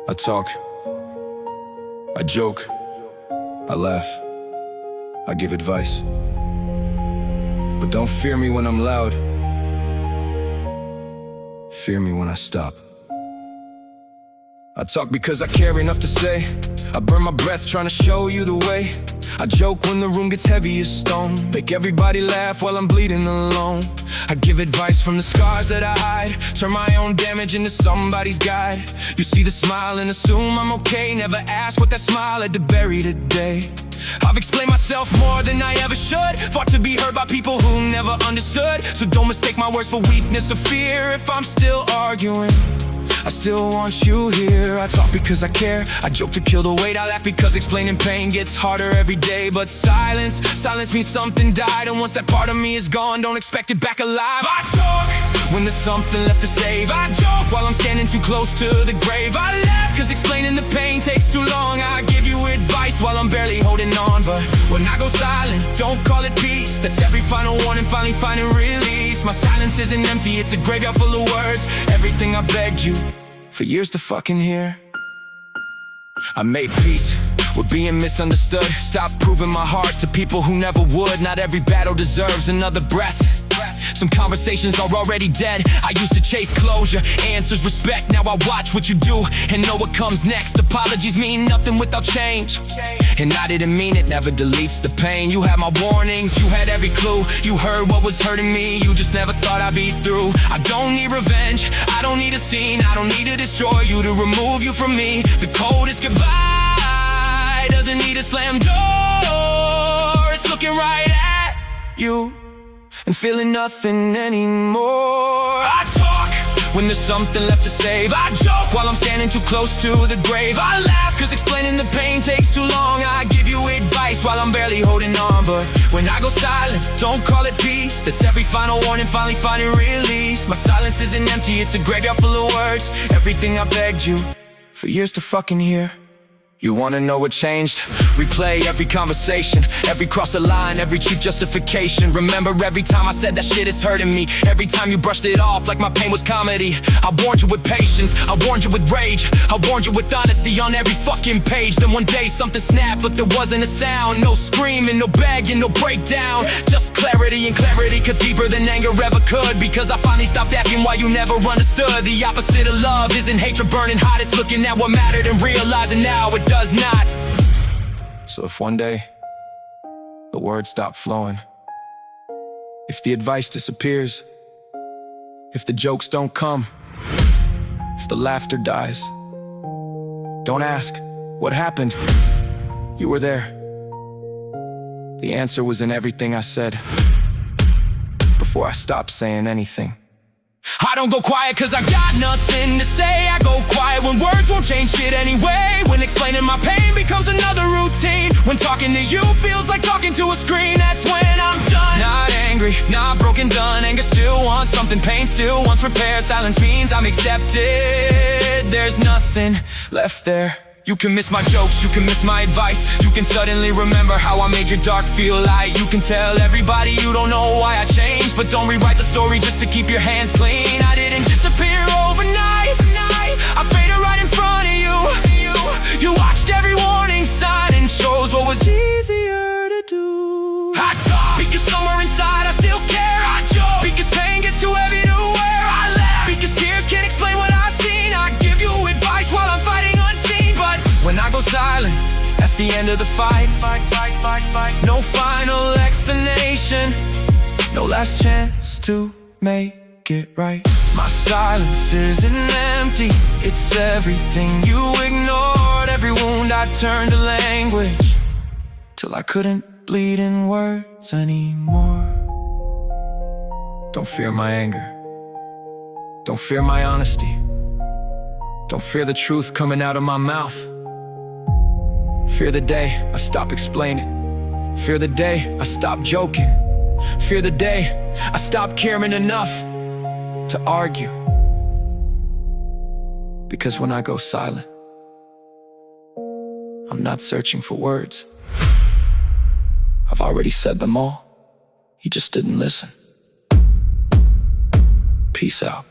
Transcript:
I talk, I joke, I laugh, I give advice. But don't fear me when I'm loud. Fear me when I stop. I talk because I care enough to say. I burn my breath trying to show you the way. I joke when the room gets heavy as stone. Make everybody laugh while I'm bleeding alone. I give advice from the scars that I hide. Turn my own damage into somebody's guide. You see the smile and assume I'm okay. Never ask what that smile had to bury today. I've explained myself more than I ever should. Fought to be heard by people who never understood. So don't mistake my words for weakness or fear. If I'm still arguing, I still want you here. I talk because I care, I joke to kill the weight. I laugh because explaining pain gets harder every day. But silence means something died. And once that part of me is gone, don't expect it back alive. I talk when there's something left to save. I joke while I'm standing too close to the grave. I laugh cause explaining the pain takes too long. I give you advice while I'm barely holding on. But when I go silent, don't call it peace. That's every final warning, finally finding release. My silence isn't empty, it's a graveyard full of words. Everything I begged you for years to fucking hear. I made peace with being misunderstood. Stop proving my heart to people who never would. Not every battle deserves another breath. Some conversations are already dead. I used to chase closure, answers, respect. Now I watch what you do and know what comes next. Apologies mean nothing without change, and I didn't mean it, never deletes the pain. You had my warnings, you had every clue. You heard what was hurting me, you just never thought I'd be through. I don't need revenge, I don't need a scene. I don't need to destroy you to remove you from me. The coldest goodbye doesn't need a slam door. It's looking right at you and feeling nothing anymore. I talk when there's something left to save. I joke while I'm standing too close to the grave. I laugh cause explaining the pain takes too long. I give you advice while I'm barely holding on. But when I go silent, don't call it peace. That's every final warning, finally finding release. My silence isn't empty, it's a graveyard full of words. Everything I begged you for years to fucking hear. You wanna know what changed? Replay every conversation, every cross the line, every cheap justification. Remember every time I said that shit is hurting me. Every time you brushed it off like my pain was comedy. I warned you with patience, I warned you with rage. I warned you with honesty on every fucking page. Then one day something snapped but there wasn't a sound. No screaming, no begging, no breakdown. Just clarity, and clarity cuts deeper than anger ever could. Because I finally stopped asking why you never understood. The opposite of love isn't hatred burning hot. It's looking at what mattered and realizing now it does not. So if one day the words stop flowing, if the advice disappears, if the jokes don't come, if the laughter dies, don't ask what happened. You were there. The answer was in everything I said before I stopped saying anything. I don't go quiet cause I got nothing to say. I go quiet when words won't change shit anyway. When explaining my pain becomes another routine. When talking to you feels like talking to a screen. That's when I'm done. Not angry, not broken, done. Anger still wants something, pain still wants repair. Silence means I'm accepted. There's nothing left there. You can miss my jokes, you can miss my advice. You can suddenly remember how I made your dark feel light. You can tell everybody you don't know why I changed. But don't rewrite the story just to keep your hands clean. I didn't disappear overnight, I faded right in front of you. You watched every warning sign and chose what was easier to do. I talk because somewhere inside I still care. I joke because pain gets too heavy to wear. I laugh because tears can't explain what I've seen. I give you advice while I'm fighting unseen. But when I go silent, that's the end of the fight. No final explanation, no last chance to make it right. My silence isn't empty, it's everything you ignored. Every wound I turned to language till I couldn't bleed in words anymore. Don't fear my anger, don't fear my honesty. Don't fear the truth coming out of my mouth. Fear the day I stop explaining. Fear the day I stop joking. Fear the day I stop caring enough to argue. Because when I go silent, I'm not searching for words. I've already said them all. You just didn't listen. Peace out.